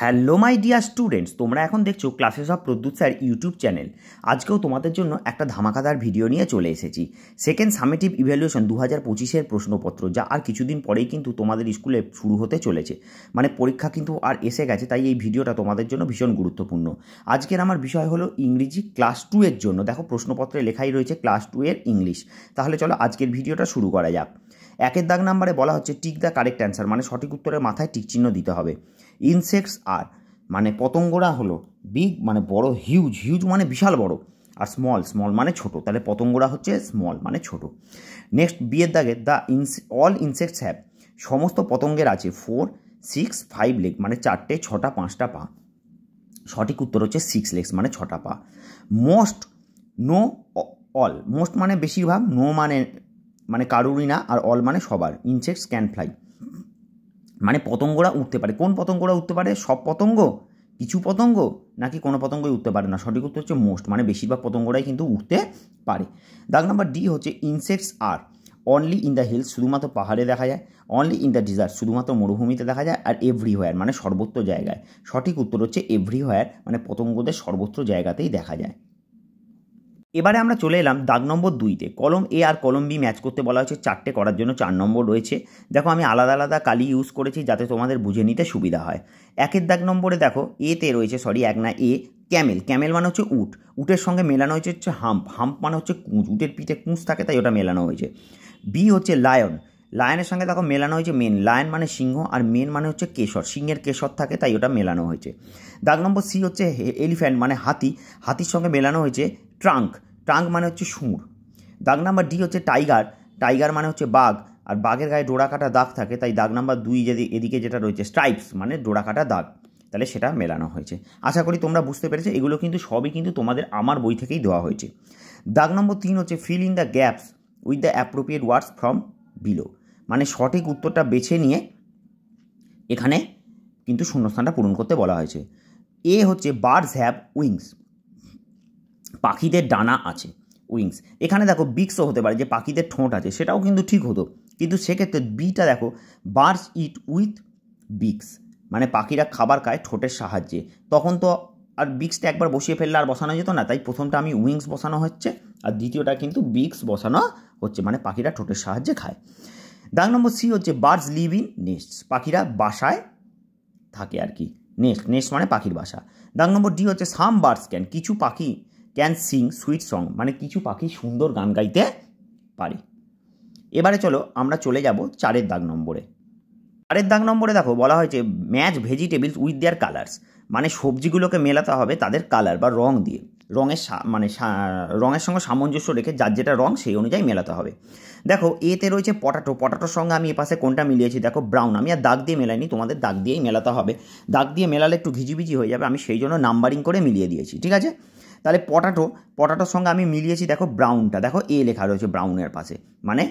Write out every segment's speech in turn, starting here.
Hello my dear students, তোমরা এখন দেখছো classes of Pradyut sir YouTube channel. আজকেও তোমাদের জন্য একটা ধামাকাদার ভিডিও নিয়ে চলে এসেছি। সেকেন্ড সামেটিভ ইভ্যালুয়েশন 2025-এর প্রশ্নপত্র, যা আর কিছুদিন পরেই কিন্তু তোমাদের স্কুলে শুরু হতে চলেছে। মানে পরীক্ষা কিন্তু আর এসে গেছে, তাই এই ভিডিওটা তোমাদের জন্য ভীষণ গুরুত্বপূর্ণ। আজকের আমার বিষয় হলো ইংরেজি ক্লাস 2 এর জন্য। দেখো প্রশ্নপত্রে লেখাই রয়েছে ক্লাস 2 এর ইংলিশ। তাহলে চলো আজকের ভিডিওটা শুরু করা যাক। একের দাগ নাম্বারে বলা হচ্ছে টিক দ্য কারেক্ট অ্যান্সার, মানে সঠিক উত্তরের মাথায় টিক চিহ্ন দিতে হবে। ইনসেক্টস আর মানে পতঙ্গরা হলো বিগ মানে বড়, হিউজ হিউজ মানে বিশাল বড়, আর স্মল স্মল মানে ছোট, তাহলে পতঙ্গরা হচ্ছে স্মল মানে ছোট। নেক্সট বিয়ের দাগে অল ইনসেক্টস হ্যাভ, সমস্ত পতঙ্গের আছে 4, 6, 5 লেগ মানে 4টে, 6টা, 5টা পা। সঠিক উত্তর হচ্ছে 6 লেগস মানে 6টা পা। Most, no, all. মোস্ট মানে বেশিরভাগ, নো মানে কারুরই না, আর অল মানে সবার। ইনসেক্টস ক্যান ফ্লাই মানে পতঙ্গরা উঠতে পারে। কোন পতঙ্গরা উঠতে পারে? সব পতঙ্গ, কিছু পতঙ্গ, নাকি কোনো পতঙ্গই উঠতে পারে না? সঠিক উত্তর হচ্ছে মোস্ট, মানে বেশিরভাগ পতঙ্গরাই কিন্তু উঠতে পারে। দাগ নাম্বার ডি হচ্ছে insects R only in the hills, শুধুমাত্র পাহাড়ে দেখা যায়। অনলি ইন দ্য ডিজার্ট, শুধুমাত্র মরুভূমিতে দেখা যায়। আর এভরিহোয়ার মানে সর্বত্র জায়গায়। সঠিক উত্তর হচ্ছে এভরিহোয়ার, মানে পতঙ্গদের সর্বত্র জায়গাতেই দেখা যায়। এবারে আমরা চলে এলাম দাগ নম্বর 2-তে। কলম এ আর কলম বি ম্যাচ করতে বলা হয়েছে, 4টে করার জন্য 4 নম্বর রয়েছে। দেখো আমি আলাদা আলাদা কালি ইউজ করেছি যাতে তোমাদের বুঝে নিতে সুবিধা হয়। একের দাগ নম্বরে দেখো এতে রয়েছে, ক্যামেল। ক্যামেল মানে হচ্ছে উট, উটের সঙ্গে মেলানো হচ্ছে হাম্প। হাম্প মানে হচ্ছে কুঁচ, উটের পিঠে কুঁচ থাকে তাই ওটা মেলানো হয়েছে। বি হচ্ছে লায়ন, লায়নের সঙ্গে দেখো মেলানো হয়েছে মেন। লায়ন মানে সিংহ, আর মেন মানে হচ্ছে কেশর, সিংহের কেশর থাকে তাই ওটা মেলানো হয়েছে। দাগ নম্বর সি হচ্ছে এলিফ্যান্ট মানে হাতি, হাতির সঙ্গে মেলানো হয়েছে ট্রাঙ্ক। ট্রাঙ্ক মানে হচ্ছে সুর। দাগ নাম্বার ডি হচ্ছে টাইগার, টাইগার মানে হচ্ছে বাঘ, আর বাঘের গায়ে ডোরা কাটা দাগ থাকে তাই দাগ নাম্বার 2 যদি এদিকে যেটা রয়েছে স্ট্রাইপস মানে ডোরা কাটা দাগ, তাহলে সেটা মেলানো হয়েছে। আশা করি তোমরা বুঝতে পেরেছো। এগুলো কিন্তু সবই কিন্তু তোমাদের আমার বই থেকেই দেওয়া হয়েছে। দাগ নম্বর 3 হচ্ছে fill in the gaps with the appropriate words from below, মানে সঠিক উত্তরটা বেছে নিয়ে এখানে কিন্তু শূন্যস্থানটা পূরণ করতে বলা হয়েছে। এ হচ্ছে বার্ডস হ্যাভ উইংস, পাখিদের ডানা আছে, উইংস। এখানে দেখো বিক্সও হতে পারে, যে পাখিদের ঠোঁট আছে, সেটাও কিন্তু ঠিক হতো, কিন্তু সেক্ষেত্রে বিটা দেখো বার্ডস ইট উইথ বিক্স, মানে পাখিরা খাবার খায় ঠোঁটের সাহায্যে। তখন তো আর বিক্সটা একবার বসিয়ে ফেললে আর বসানো যেত না, তাই প্রথমটা আমি উইংস বসানো হচ্ছে, আর দ্বিতীয়টা কিন্তু বিক্স বসানো হচ্ছে, মানে পাখিরা ঠোঁটের সাহায্যে খায়। দাগ নম্বর সি হচ্ছে বার্ডস লিভ ইন নেস্টস, পাখিরা বাসায় থাকে আর কি। নেস্ট মানে পাখির বাসা। দাগ নম্বর ডি হচ্ছে সাম বার্ডস ক্যান, কিছু পাখি ক্যান সিং সুইট সং, মানে কিছু পাখি সুন্দর গান গাইতে পারে। এবারে চলো আমরা চলে যাব 4-এর দাগ নম্বরে। 4-এর দাগ নম্বরে দেখো বলা হয়েছে match vegetables with their colours, মানে সবজিগুলোকে মেলাতে হবে তাদের কালার বা রং দিয়ে। রঙের সঙ্গে সামঞ্জস্য রেখে যার যেটা রং সেই অনুযায়ী মেলাতে হবে। দেখো এতে রয়েছে পটাটো, পটাটোর সঙ্গে আমি এপাশে কোনটা মিলিয়েছি দেখো ব্রাউন। আমি আর দাগ দিয়ে মেলাইনি, তোমাদের দাগ দিয়েই মেলাতে হবে। দাগ দিয়ে মেলালে একটু ঘিজিবিজি হয়ে যাবে, আমি সেই জন্য নাম্বারিং করে মিলিয়ে দিয়েছি, ঠিক আছে। তাহলে পটাটোর সঙ্গে আমি মিলিয়েছি দেখো ব্রাউনটা, দেখো এ লেখা রয়েছে ব্রাউনের পাশে, মানে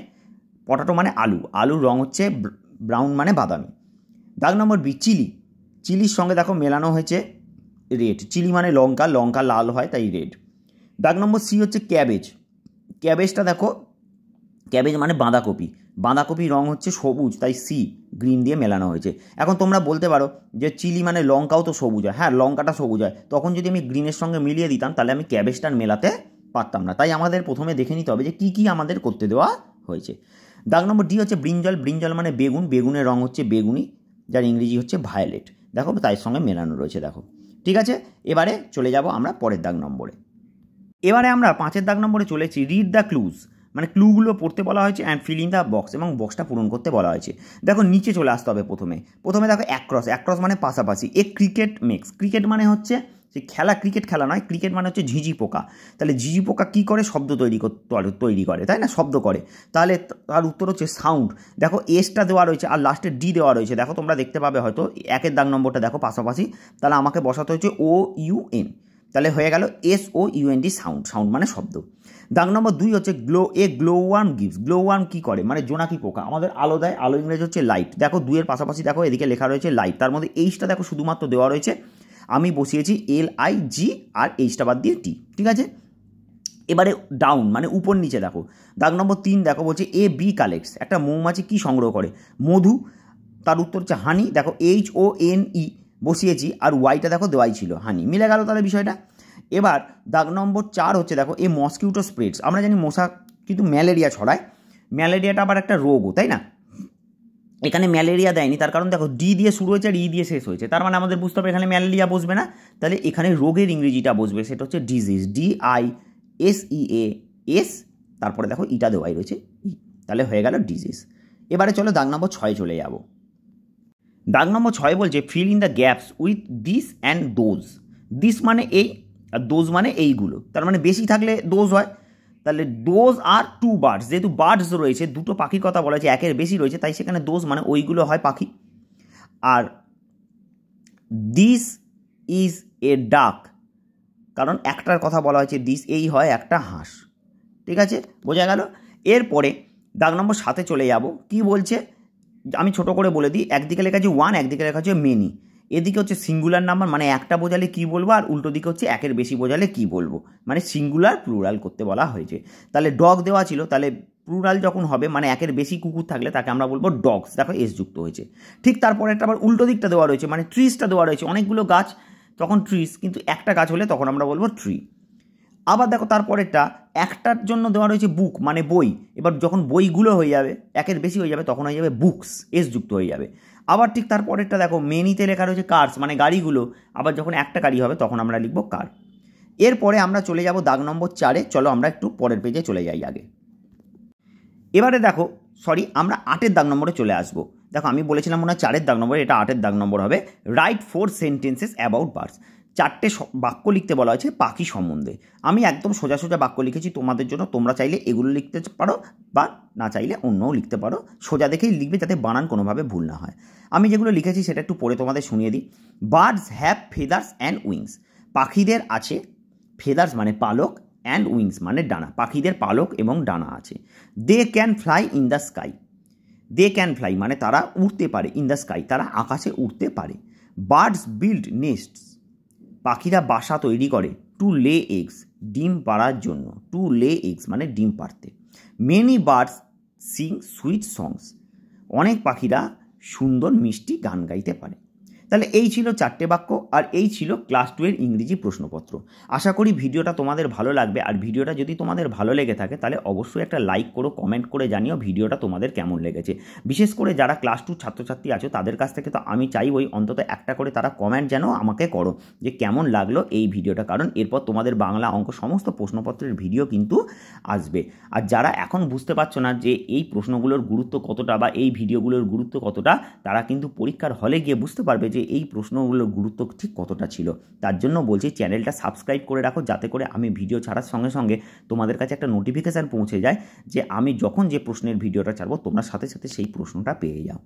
পটাটো মানে আলু, আলুর রং হচ্ছে ব্রাউন মানে বাদামি। দাগ নম্বর বি চিলির সঙ্গে দেখো মেলানো হয়েছে রেড, চিলি মানে লঙ্কা, লঙ্কা লাল হয় তাই রেড। দাগ নম্বর সি হচ্ছে ক্যাবেজটা দেখো, ক্যাবেজ মানে বাঁধাকপি, বাঁধাকপি রং হচ্ছে সবুজ তাই সি গ্রিন দিয়ে মেলানো হয়েছে। এখন তোমরা বলতে পারো যে চিলি মানে লঙ্কাও তো সবুজ হয়, হ্যাঁ লঙ্কাটা সবুজ হয়, তখন যদি আমি গ্রিনের সঙ্গে মিলিয়ে দিতাম তাহলে আমি ক্যাবেজটার মেলাতে পারতাম না, তাই আমাদের প্রথমে দেখে নিতে হবে যে কী কী আমাদের করতে দেওয়া হয়েছে। দাগ নম্বর ডি হচ্ছে ব্রিঞ্জল, ব্রিঞ্জল মানে বেগুন, বেগুনের রং হচ্ছে বেগুনি, যার ইংরেজি হচ্ছে ভায়োলেট, দেখো তার সঙ্গে মেলানো রয়েছে দেখো, ঠিক আছে। এবারে চলে যাব আমরা পরের দাগ নম্বরে। এবারে আমরা 5-এর দাগ নম্বরে চলেছি রিড দ্য ক্লুজ, মানে ক্লুগুলো পড়তে বলা হয়েছে and fill in the box, এবং বক্সটা পূরণ করতে বলা হয়েছে। দেখো নিচে চলে আসতে হবে প্রথমে দেখো অ্যাক্রস মানে পাশাপাশি। এ ক্রিকেট মেক্স, ক্রিকেট মানে হচ্ছে যে খেলা, ক্রিকেট খেলা নয়, ক্রিকেট মানে হচ্ছে ঝিঝি পোকা। তাহলে ঝিঝি পোকা কী করে? শব্দ তৈরি করে, তাই না, শব্দ করে। তাহলে তার উত্তর হচ্ছে সাউন্ড। দেখো এসটা দেওয়া রয়েছে আর লাস্টে ডি দেওয়া রয়েছে, দেখো তোমরা দেখতে পাবে হয়তো 1-এর দাগ নম্বরটা দেখো পাশাপাশি, তাহলে আমাকে বসাতে হচ্ছে OUN, তাহলে হয়ে গেল SOUND সাউন্ড মানে শব্দ। দাগ নম্বর 2 হচ্ছে glow worm gives, glow worm কী করে? মানে জোনাকি পোকা আমাদের আলো দেয়, আলো ইংরেজি হচ্ছে লাইট। দেখো 2-এর পাশাপাশি দেখো এদিকে লেখা রয়েছে লাইট, তার মধ্যে এইচটা দেখো শুধুমাত্র দেওয়া রয়েছে, আমি বসিয়েছি LIG আর এইচটা বাদ দিয়ে টি, ঠিক আছে। এবারে ডাউন মানে উপর নিচে দেখো। দাগ নম্বর 3 দেখো বলছে AB কালেক্টস, একটা মৌমাছি কী সংগ্রহ করে? মধু, তার উত্তর হচ্ছে হানি। দেখো HONE বসিয়েছি, আর ওয়াইটা দেখো দেওয়াই ছিল হানি, মিলে গেল তাহলে বিষয়টা। এবার দাগ নম্বর 4 হচ্ছে দেখো এই মসকিউটো স্প্রেডস। আমরা জানি মশা কিন্তু ম্যালেরিয়া ছড়ায়, ম্যালেরিয়াটা আবার একটা রোগও, তাই না? এখানে ম্যালেরিয়া দেয়নি, তার কারণ দেখো ডি দিয়ে শুরু হয়েছে আর ই দিয়ে শেষ হয়েছে, তার মানে আমাদের বুঝতে হবে এখানে ম্যালেরিয়া বসবে না, তাহলে এখানে রোগের ইংরেজিটা বসবে, সেটা হচ্ছে ডিজিজ, DISEAS, তারপরে দেখো ইটা দেওয়াই রয়েছে ই, তাহলে হয়ে গেল ডিজিজ। এবারে চলো দাগ নম্বর 6 চলে যাব। দাগ নম্বর 6 বলছে fill in the gaps with this and those. This মানে এই আর দোজ মানে এইগুলো, তার মানে বেশি থাকলে দোজ হয়, তাহলে দোজ আর 2 বার্ডস, যেহেতু বার্ডস রয়েছে, দুটো পাখির কথা বলা হয়েছে, একের বেশি রয়েছে, তাই সেখানে দোজ মানে ওইগুলো হয় পাখি। আর দিস ইজ এ ডাক, কারণ একটার কথা বলা হয়েছে, দিস এই হয় একটা হাঁস, ঠিক আছে, বোঝা গেল। এরপরে দাগ নম্বর 7 চলে যাব। কি বলছে আমি ছোট করে বলে দিই, একদিকে লেখা আছে 1, একদিকে লেখা আছে মেনি। এদিকে হচ্ছে সিঙ্গুলার নাম্বার, মানে একটা বোঝালে কি বলবো, আর উল্টো দিকে হচ্ছে একের বেশি বোঝালে কি বলবো, মানে সিঙ্গুলার প্লুরাল করতে বলা হয়েছে। তাহলে ডগ দেওয়া ছিল, তাহলে প্লুরাল যখন হবে মানে একের বেশি কুকুর থাকলে তাকে আমরা বলবো ডগস, দেখো এস যুক্ত হয়েছে। ঠিক তারপরে একটা আবার উল্টো দিকটা দেওয়া রয়েছে, মানে ট্রিজটা দেওয়া রয়েছে, অনেকগুলো গাছ তখন ট্রিজ, কিন্তু একটা গাছ হলে তখন আমরা বলবো ট্রি। আবার দেখো তারপরেরটা একটার জন্য দেওয়া রয়েছে বুক, মানে বই, এবার যখন বইগুলো হয়ে যাবে একের বেশি হয়ে যাবে তখন হয়ে যাবে বুকস, এস যুক্ত হয়ে যাবে। আবার ঠিক তারপরেরটা দেখো মেনিতে লেখা রয়েছে কার্স, মানে গাড়িগুলো, আবার যখন একটা গাড়ি হবে তখন আমরা লিখবো কার। এরপরে আমরা চলে যাব দাগ নম্বর 4-এ, চলো আমরা একটু পরের পেজে চলে যাই আগে। এবারে দেখো আমরা 8-এর দাগ নম্বরে চলে আসবো। দেখো আমি বলেছিলাম মনে হয় 4-এর দাগ নম্বর, এটা 8-এর দাগ নম্বর হবে। Write 4 sentences about birds. 4টে বাক্য লিখতে বলা হয়েছে পাখি সম্বন্ধে। আমি একদম সোজা সোজা বাক্য লিখেছি তোমাদের জন্য, তোমরা চাইলে এগুলো লিখতে পারো বা না চাইলে অন্যও লিখতে পারো, সোজা দেখেই লিখবে যাতে বানান কোনোভাবে ভুল না হয়। আমি যেগুলো লিখেছি সেটা একটু পড়ে তোমাদের শুনিয়ে দিই। Birds have feathers and wings. পাখিদের আছে ফেদার্স মানে পালক, অ্যান্ড উইংস মানে ডানা, পাখিদের পালক এবং ডানা আছে। They can fly in the sky. They can fly মানে তারা উড়তে পারে, ইন দ্য স্কাই তারা আকাশে উড়তে পারে। Birds build নেস্টস। পাখিরা বাসা তৈরি করে, টু লে এগস ডিম পাড়ার জন্য, টু লে এগস মানে ডিম পাড়তে। মেনি বার্ডস সিং সুইট সংস। অনেক পাখিরা সুন্দর মিষ্টি গান গাইতে পারে। তাহলে এই ছিল 4টে বাক্য, আর এই ছিল ক্লাস 2-এর ইংরেজি প্রশ্নপত্র। আশা করি ভিডিওটা তোমাদের ভালো লাগবে, আর ভিডিওটা যদি তোমাদের ভালো লেগে থাকে তাহলে অবশ্যই একটা লাইক করো, কমেন্ট করে জানিও ভিডিওটা তোমাদের কেমন লেগেছে। বিশেষ করে যারা ক্লাস 2 ছাত্রছাত্রী আছো তাদের কাছ থেকে তো আমি চাইবই অন্তত একটা করে তারা কমেন্ট যেন আমাকে করো যে কেমন লাগলো এই ভিডিওটা, কারণ এরপর তোমাদের বাংলা অঙ্ক সমস্ত প্রশ্নপত্রের ভিডিও কিন্তু আসবে। আর যারা এখন বুঝতে পারছো না যে এই প্রশ্নগুলোর গুরুত্ব কতটা বা এই ভিডিওগুলোর গুরুত্ব কতটা, তারা কিন্তু পরীক্ষার হলে গিয়ে বুঝতে পারবে যে এই প্রশ্নগুলোর গুরুত্ব ঠিক কতটা ছিল। তার জন্য বলছি চ্যানেলটা সাবস্ক্রাইব করে রাখো, যাতে করে আমি ভিডিও ছাড়ার সঙ্গে সঙ্গে তোমাদের কাছে একটা নোটিফিকেশান পৌঁছে যায় যে আমি যখন যে প্রশ্নের ভিডিওটা ছাড়বো তোমরা সাথে সাথে সেই প্রশ্নটা পেয়ে যাও।